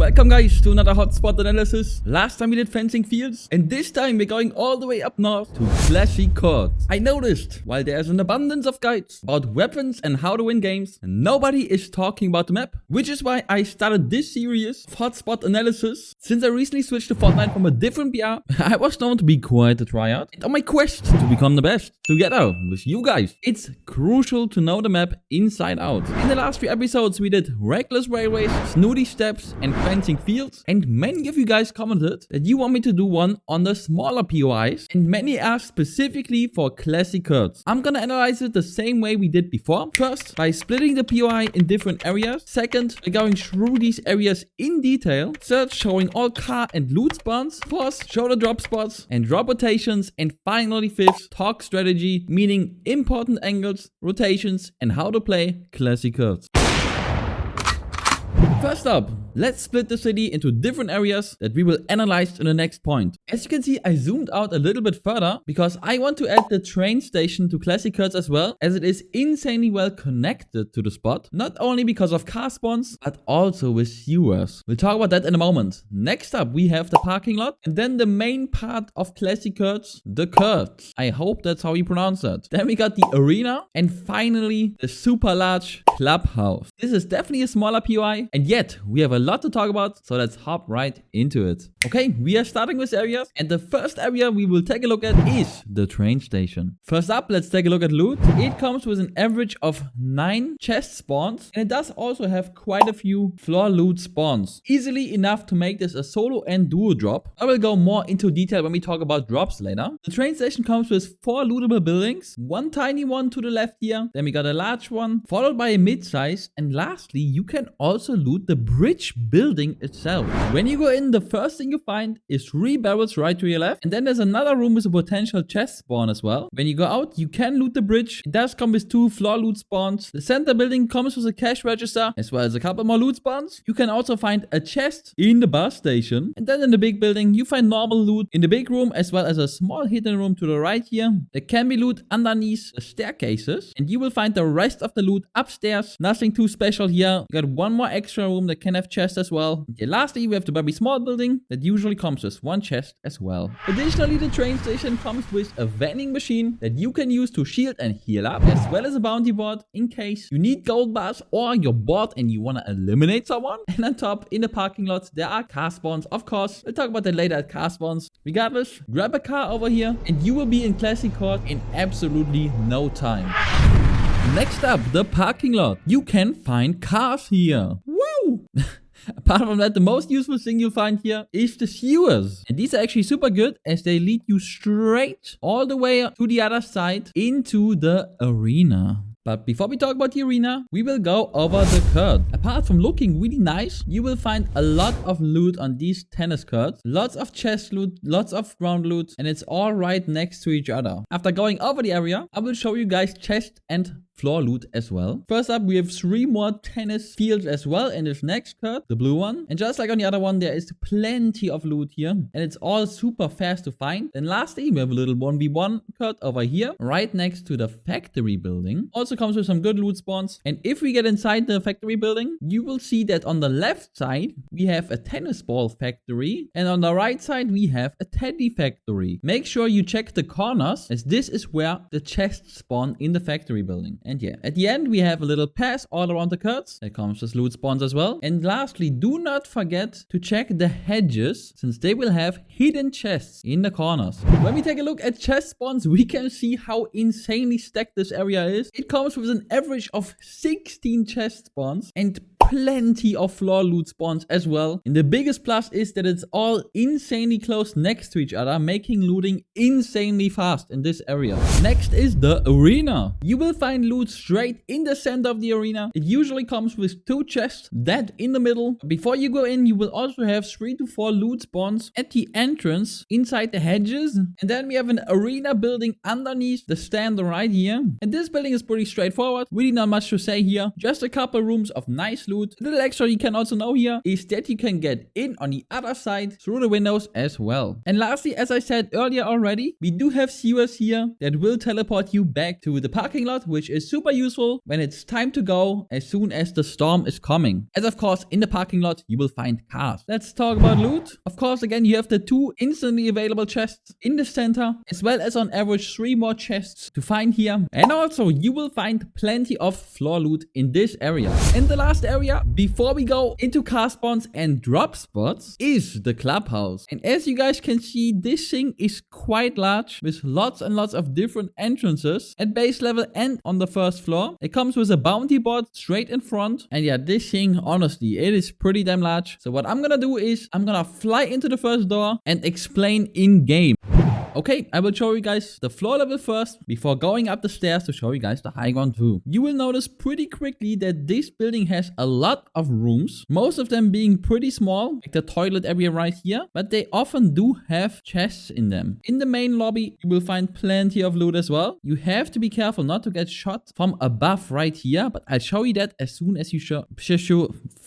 Welcome guys to another hotspot analysis. Last time we did fencing fields, and this time we're going all the way up north to classic courts. I noticed while there's an abundance of guides about weapons and how to win games, nobody is talking about the map, which is why I started this series of hotspot analysis. Since I recently switched to Fortnite from a different PR, I was known to be quite a tryhard and on my quest to become the best together with you guys. It's crucial to know the map inside out. In the last few episodes we did reckless railways, snooty steps and fencing fields, and many of you guys commented that you want me to do one on the smaller POIs, and many asked specifically for classic courts. I'm gonna analyze it the same way we did before. First, by splitting the POI in different areas. Second, by going through these areas in detail. Third, showing all car and loot spawns. Fourth, show the drop spots and drop rotations. And finally, fifth, talk strategy, meaning important angles, rotations, and how to play classic courts. First up, let's split the city into different areas that we will analyze in the next point. As you can see, I zoomed out a little bit further because I want to add the train station to classic courts as well, as it is insanely well connected to the spot, not only because of car spawns, but also with sewers. We'll talk about that in a moment. Next up, we have the parking lot, and then the main part of classic courts, the courts. I hope that's how you pronounce that. Then we got the arena, and finally, the super large clubhouse. This is definitely a smaller POI, and yet we have a lot to talk about, so let's hop right into it. Okay, we are starting with areas, and the first area we will take a look at is the train station. First up, let's take a look at loot. It comes with an average of 9 chest spawns, and it does also have quite a few floor loot spawns. Easily enough to make this a solo and duo drop. I will go more into detail when we talk about drops later. The train station comes with 4 lootable buildings, one tiny one to the left here, then we got a large one, followed by a mid-size, and lastly, you can also loot the bridge building itself. When you go in, the first thing you find is 3 barrels right to your left, and then there's another room with a potential chest spawn as well. When you go out, you can loot the bridge. It does come with 2 floor loot spawns. The center building comes with a cash register as well as a couple more loot spawns. You can also find a chest in the bus station, and then in the big building you find normal loot in the big room as well as a small hidden room to the right here. There can be loot underneath the staircases, and you will find the rest of the loot upstairs. Nothing too special here. You got one more extra room that can have chest as well. And lastly, we have the very small building that usually comes with 1 chest as well. Additionally, the train station comes with a vending machine that you can use to shield and heal up, as well as a bounty board in case you need gold bars or you're bored and you want to eliminate someone. And on top, in the parking lot, there are car spawns, of course. We'll talk about that later at car spawns. Regardless, grab a car over here and you will be in classic court in absolutely no time. Next up, the parking lot. You can find cars here. Woo! Apart from that, the most useful thing you'll find here is the sewers. And these are actually super good as they lead you straight all the way to the other side into the arena. But before we talk about the arena, we will go over the court. Apart from looking really nice, you will find a lot of loot on these tennis courts. Lots of chest loot, lots of ground loot, and it's all right next to each other. After going over the area, I will show you guys chest and floor loot as well. First up, we have 3 more tennis fields as well in this next court, the blue one. And just like on the other one, there is plenty of loot here, and it's all super fast to find. Then lastly, we have a little 1v1 court over here, right next to the factory building. Also comes with some good loot spawns. And if we get inside the factory building, you will see that on the left side, we have a tennis ball factory, and on the right side, we have a teddy factory. Make sure you check the corners, as this is where the chests spawn in the factory building. And yeah, at the end, we have a little pass all around the courts. That comes with loot spawns as well. And lastly, do not forget to check the hedges, since they will have hidden chests in the corners. When we take a look at chest spawns, we can see how insanely stacked this area is. It comes with an average of 16 chest spawns and plenty of floor loot spawns as well. And the biggest plus is that it's all insanely close next to each other, making looting insanely fast in this area. Next is the arena. You will find loot straight in the center of the arena. It usually comes with 2 chests, that in the middle. Before you go in, you will also have 3 to 4 loot spawns at the entrance inside the hedges. And then we have an arena building underneath the stand right here. And this building is pretty straightforward. Really not much to say here. Just a couple rooms of nice loot loot. A little extra you can also know here is that you can get in on the other side through the windows as well. And lastly, as I said earlier already, we do have sewers here that will teleport you back to the parking lot, which is super useful when it's time to go as soon as the storm is coming. As of course, in the parking lot, you will find cars. Let's talk about loot. Of course, again, you have the 2 instantly available chests in the center, as well as on average 3 more chests to find here. And also, you will find plenty of floor loot in this area. And the last area, before we go into car spawns and drop spots, is the clubhouse. And as you guys can see, this thing is quite large with lots and lots of different entrances at base level and on the first floor. It comes with a bounty board straight in front. And yeah, this thing, honestly, it is pretty damn large. So what I'm gonna do is I'm gonna fly into the first door and explain in game. Okay, I will show you guys the floor level first before going up the stairs to show you guys the high ground too. You will notice pretty quickly that this building has a lot of rooms, most of them being pretty small, like the toilet area right here, but they often do have chests in them. In the main lobby, you will find plenty of loot as well. You have to be careful not to get shot from above right here, but I'll show you that as soon as you show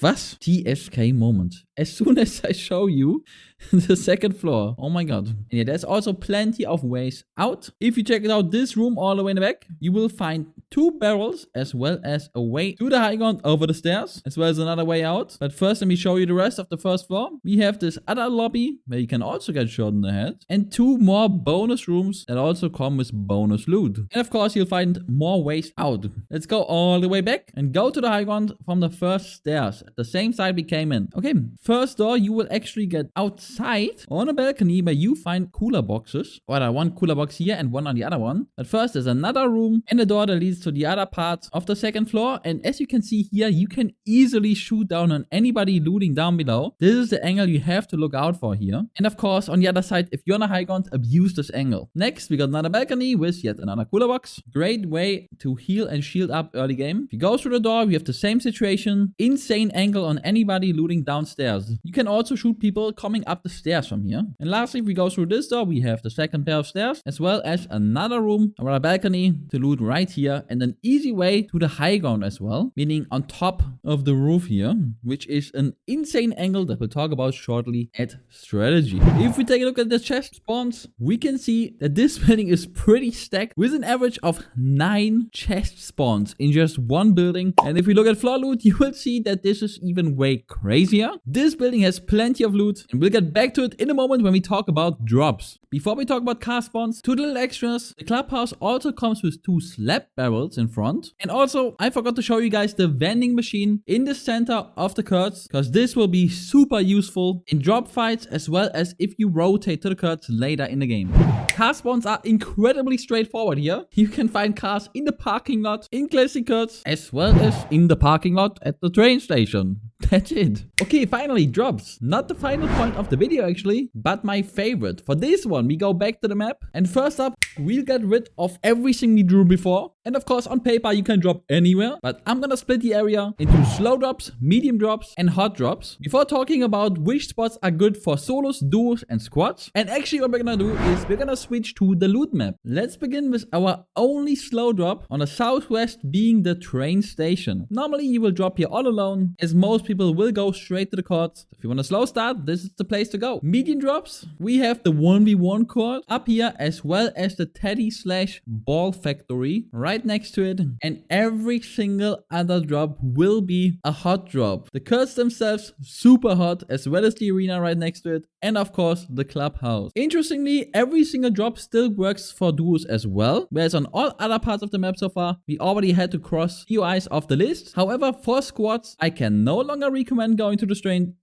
was? TSK moment. As soon as I show you the second floor. Oh my god. And yeah, there's also plenty of ways out. If you check it out, this room all the way in the back, you will find 2 barrels as well as a way to the high ground over the stairs, as well as another way out. But first, let me show you the rest of the first floor. We have this other lobby where you can also get shot in the head, and 2 more bonus rooms that also come with bonus loot. And of course, you'll find more ways out. Let's go all the way back and go to the high ground from the first stairs at the same side we came in. Okay, first door, you will actually get outside on a balcony where you find cooler boxes. Or 1 cooler box here and 1 on the other one. But first, there's another room and a door that leads to the other part of the second floor. And as you can see here, you can easily shoot down on anybody looting down below. This is the angle you have to look out for here. And of course, on the other side, if you're on a high ground, abuse this angle. Next, we got another balcony with yet another cooler box. Great way to heal and shield up early game. If you go through the door, we have the same situation. Insane angle on anybody looting downstairs. You can also shoot people coming up the stairs from here. And lastly, if we go through this door, we have the second pair of stairs, as well as another room or a balcony to loot right here, and an easy way to the high ground as well, meaning on top of the roof here, which is an insane angle that we'll talk about shortly at strategy. If we take a look at the chest spawns, we can see that this building is pretty stacked with an average of 9 chest spawns in just one building. And if we look at floor loot, you will see that this is even way crazier. This building has plenty of loot, and we'll get back to it in a moment when we talk about drops. Before we talk about car spawns, 2 little extras. The clubhouse also comes with 2 slab barrels in front. And also, I forgot to show you guys the vending machine in the center of the curts, because this will be super useful in drop fights, as well as if you rotate to the curts later in the game. Car spawns are incredibly straightforward here. You can find cars in the parking lot, in classic curts, as well as in the parking lot at the train station. That's it. Okay, finally, drops. Not the final point of the video actually, but my favorite. For this one, we go back to the map. And first up, we'll get rid of everything we drew before. And of course, on paper, you can drop anywhere. But I'm gonna split the area into slow drops, medium drops, and hot drops. Before talking about which spots are good for solos, duos, and squads. And actually, what we're gonna do is we're gonna switch to the loot map. Let's begin with our only slow drop on the southwest, being the train station. Normally, you will drop here all alone, as most people will go straight to the court. If you want a slow start, this is the place to go. Medium drops, we have the 1v1 court up here, as well as the teddy/ball factory right next to it. And every single other drop will be a hot drop. The courts themselves, super hot, as well as the arena right next to it. And of course, the clubhouse. Interestingly, every single drop still works for duos as well. Whereas on all other parts of the map so far, we already had to cross DOIs off the list. However, for squads, I can no longer recommend going to the train.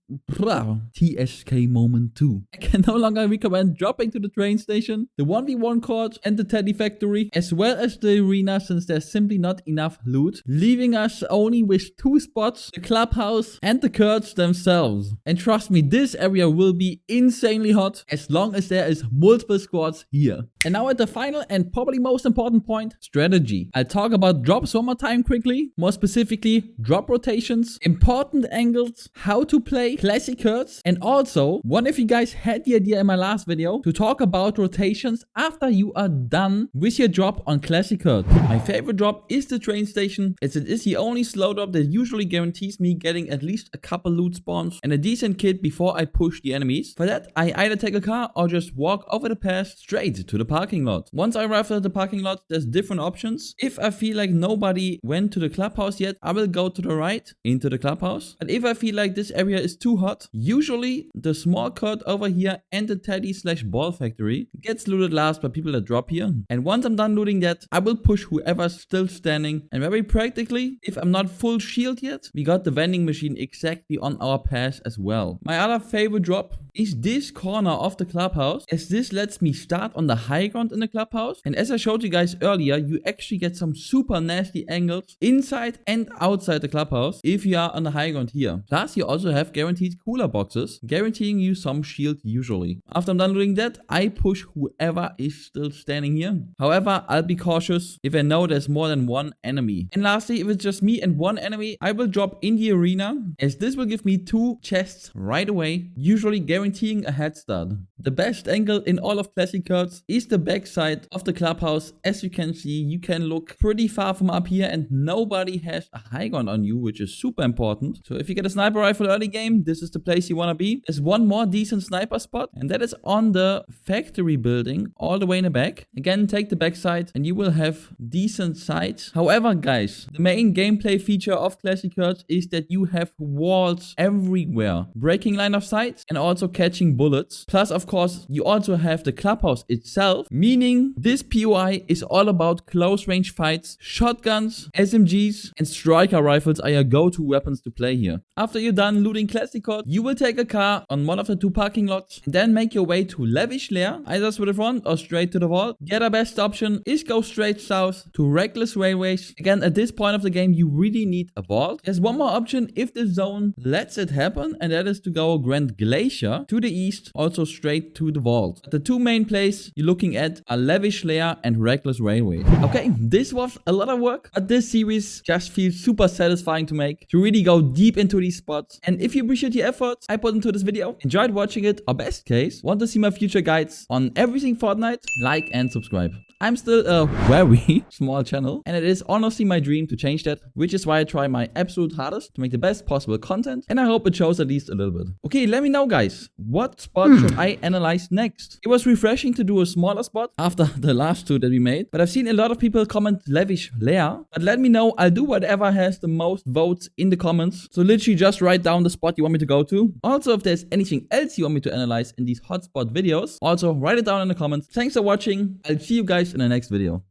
TSK moment 2. I can no longer recommend dropping to the train station, the 1v1 court, and the teddy factory, as well as the arena, since there's simply not enough loot, leaving us only with 2 spots, the clubhouse and the courts themselves. And trust me, this area will be insanely hot as long as there is multiple squads here. And now at the final and probably most important point, strategy. I'll talk about drops one more time quickly, more specifically drop rotations, important angles, how to play classic curts, and also one if you guys had the idea in my last video to talk about rotations after you are done with your drop on classic curts. My favorite drop is the train station, as it is the only slow drop that usually guarantees me getting at least a couple loot spawns and a decent kit before I push the enemies. For that, I either take a car or just walk over the pass straight to the parking lot. Once I arrive at the parking lot, there's different options. If I feel like nobody went to the clubhouse yet, I will go to the right into the clubhouse. But if I feel like this area is too hot, usually the small court over here and the teddy/ball factory gets looted last by people that drop here. And once I'm done looting that, I will push whoever's still standing. And very practically, if I'm not full shield yet, we got the vending machine exactly on our pass as well. My other favorite drop is this corner of the clubhouse, as this lets me start on the high ground in the clubhouse. And as I showed you guys earlier, you actually get some super nasty angles inside and outside the clubhouse if you are on the high ground here. Plus, you also have guaranteed cooler boxes, guaranteeing you some shield usually. After I'm done doing that, I push whoever is still standing here. However, I'll be cautious if I know there's more than one enemy. And lastly, if it's just me and one enemy, I will drop in the arena, as this will give me 2 chests right away, usually guaranteeing a head start. The best angle in all of classic cards is the backside of the clubhouse. As you can see, you can look pretty far from up here and nobody has a high ground on you, which is super important. So if you get a sniper rifle early game, this is the place you want to be. There's one more decent sniper spot, and that is on the factory building all the way in the back. Again, take the backside and you will have decent sights. However, guys, the main gameplay feature of classic cards is that you have walls everywhere, breaking line of sight and also catching bullets. Plus, of course, you also have the clubhouse itself, meaning this POI is all about close range fights. Shotguns, SMGs and striker rifles are your go-to weapons to play here. After you're done looting classic cards, you will take a car on one of the 2 parking lots and then make your way to Lavish Lair, either through the front or straight to the vault. The other best option is go straight south to Reckless Railways. Again, at this point of the game, you really need a vault. There's one more option if the zone lets it happen, and that is to go Grand Glacier to the east, also straight to the vault. But the 2 main places you're looking at are Lavish Lair and Reckless Railway. Okay, this was a lot of work, but this series just feels super satisfying to make, to really go deep into these spots. And if you appreciate the efforts I put into this video, enjoyed watching it, or best case, want to see my future guides on everything Fortnite, like and subscribe. I'm still a very small channel, and it is honestly my dream to change that, which is why I try my absolute hardest to make the best possible content, and I hope it shows at least a little bit. Okay, let me know, guys, what spot should I analyze next? It was refreshing to do a smaller spot after the last 2 that we made, but I've seen a lot of people comment Lavish Lair, but let me know. I'll do whatever has the most votes in the comments, so literally just write down the spot you want me to go to. Also, if there's anything else you want me to analyze in these hotspot videos, also write it down in the comments. Thanks for watching. I'll see you guys in the next video.